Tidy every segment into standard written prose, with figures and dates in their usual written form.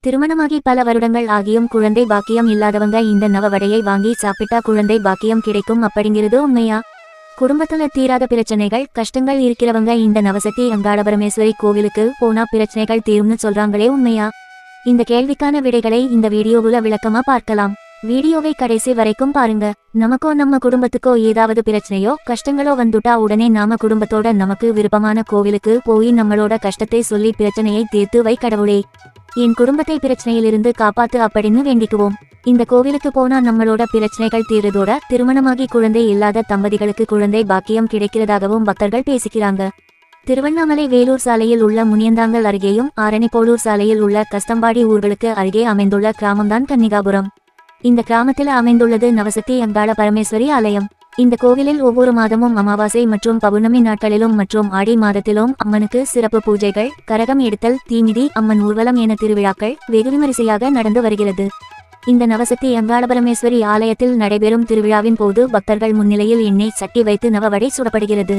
திருமணமாகி பல வருடங்கள் ஆகியும் குழந்தை பாக்கியம் இல்லாதவங்க இந்த நவவடையை வாங்கி சாப்பிட்டா குழந்தை பாக்கியம் கிடைக்கும் அப்படிங்கிறது உண்மையா? குடும்பத்துல தீராத பிரச்சனைகள் கஷ்டங்கள் இருக்கிறவங்க இந்த நவசக்தி அங்காள பரமேஸ்வரி கோவிலுக்கு போனா பிரச்சனைகள் தீரும்னு சொல்றாங்களே உண்மையா? இந்த கேள்விக்கான விடைகளை இந்த வீடியோவுல விளக்கமா பார்க்கலாம். வீடியோவை கடைசி வரைக்கும் பாருங்க. நமக்கோ நம்ம குடும்பத்துக்கோ ஏதாவது பிரச்சனையோ கஷ்டங்களோ வந்துட்டா உடனே நாம குடும்பத்தோட நமக்கு விருப்பமான கோவிலுக்கு போய் நம்மளோட கஷ்டத்தை சொல்லி பிரச்சனையை தீர்த்து வை கடவுளே, என் குடும்பத்தை பிரச்சனையிலிருந்து காப்பாத்து அப்படின்னு வேண்டிக்குவோம். இந்த கோவிலுக்கு போனா நம்மளோட பிரச்சனைகள் தீர்றதோட திருமணமாகி குழந்தை இல்லாத தம்பதிகளுக்கு குழந்தை பாக்கியம் கிடைக்கிறதாகவும் பக்தர்கள் பேசிக்கிறாங்க. திருவண்ணாமலை வேலூர் சாலையில் உள்ள முனியந்தாங்கல் அருகேயும் ஆரணிப்போலூர் சாலையில் உள்ள கஸ்தம்பாடி ஊர்களுக்கு அருகே அமைந்துள்ள கிராமம்தான் கன்னிகாபுரம். இந்த கிராமத்தில் அமைந்துள்ளது நவசக்தி அங்காள பரமேஸ்வரி ஆலயம். இந்த கோவிலில் ஒவ்வொரு மாதமும் அமாவாசை மற்றும் பௌர்ணமி நாட்களிலும் மற்றும் ஆடி மாதத்திலும் அம்மனுக்கு சிறப்பு பூஜைகள், கரகம் எடுத்தல், தீமிதி, அம்மன் ஊர்வலம் என திருவிழாக்கள் வெகு விமரிசையாக நடந்து வருகிறது. இந்த நவசக்தி அங்காள பரமேஸ்வரி ஆலயத்தில் நடைபெறும் திருவிழாவின் போது பக்தர்கள் முன்னிலையில் எண்ணெய் சட்டி வைத்து நவவடை சுடப்படுகிறது.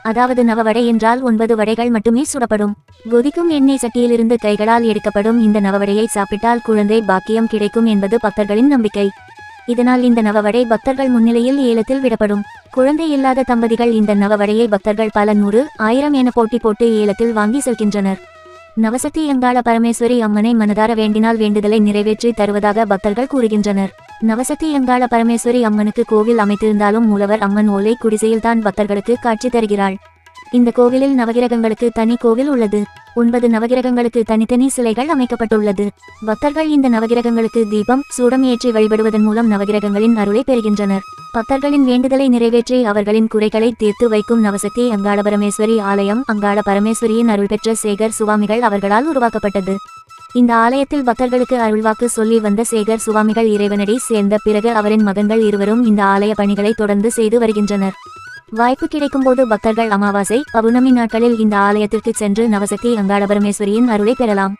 அதாவது நவவடை என்றால் 9 வடைகள் மட்டுமே சுடப்படும். கொதிக்கும் எண்ணெய் சட்டியிலிருந்து கைகளால் எடுக்கப்படும் இந்த நவவடையை சாப்பிட்டால் குழந்தை பாக்கியம் கிடைக்கும் என்பது பக்தர்களின் நம்பிக்கை. இதனால் இந்த நவவடை பக்தர்கள் முன்னிலையில் ஏலத்தில் விடப்படும். குழந்தை இல்லாத தம்பதிகள் இந்த நவவடையை பக்தர்கள் பல 100, 1000 என போட்டி போட்டு ஏலத்தில் வாங்கி செல்கின்றனர். நவசக்தி அங்காள பரமேஸ்வரி அம்மனை மனதார வேண்டினால் வேண்டுதலை நிறைவேற்றி தருவதாக பக்தர்கள் கூறுகின்றனர். நவசக்தி அங்காள பரமேஸ்வரி அம்மனுக்கு கோவில் அமைத்திருந்தாலும் மூலவர் அம்மன் ஓலை குடிசையில்தான் பக்தர்களுக்கு காட்சி தருகிறாள். இந்த கோவிலில் நவகிரகங்களுக்கு தனி கோவில் உள்ளது. 9 நவகிரகங்களுக்கு தனித்தனி சிலைகள் அமைக்கப்பட்டுள்ளது. பக்தர்கள் இந்த நவகிரகங்களுக்கு தீபம், சூடம் ஏற்றி வழிபடுவதன் மூலம் நவகிரகங்களின் அருளை பெறுகின்றனர். பக்தர்களின் வேண்டுதலை நிறைவேற்றி அவர்களின் குறைகளை தீர்த்து வைக்கும் நவசக்தி அங்காள பரமேஸ்வரி ஆலயம் அங்காள பரமேஸ்வரியின் அருள் பெற்ற சேகர் சுவாமிகள் அவர்களால் உருவாக்கப்பட்டது. இந்த ஆலயத்தில் பக்தர்களுக்கு அருள்வாக்கு சொல்லி வந்த சேகர் சுவாமிகள் இறைவனடி சேர்ந்த பிறகு அவரின் மகன்கள் இருவரும் இந்த ஆலய பணிகளை தொடர்ந்து செய்து வருகின்றனர். வாய்ப்பு கிடைக்கும்போது பக்தர்கள் அமாவாசை, பௌர்ணமி நாட்களில் இந்த ஆலயத்திற்கு சென்று நவசக்தி அங்காள பரமேஸ்வரியின் அருளை பெறலாம்.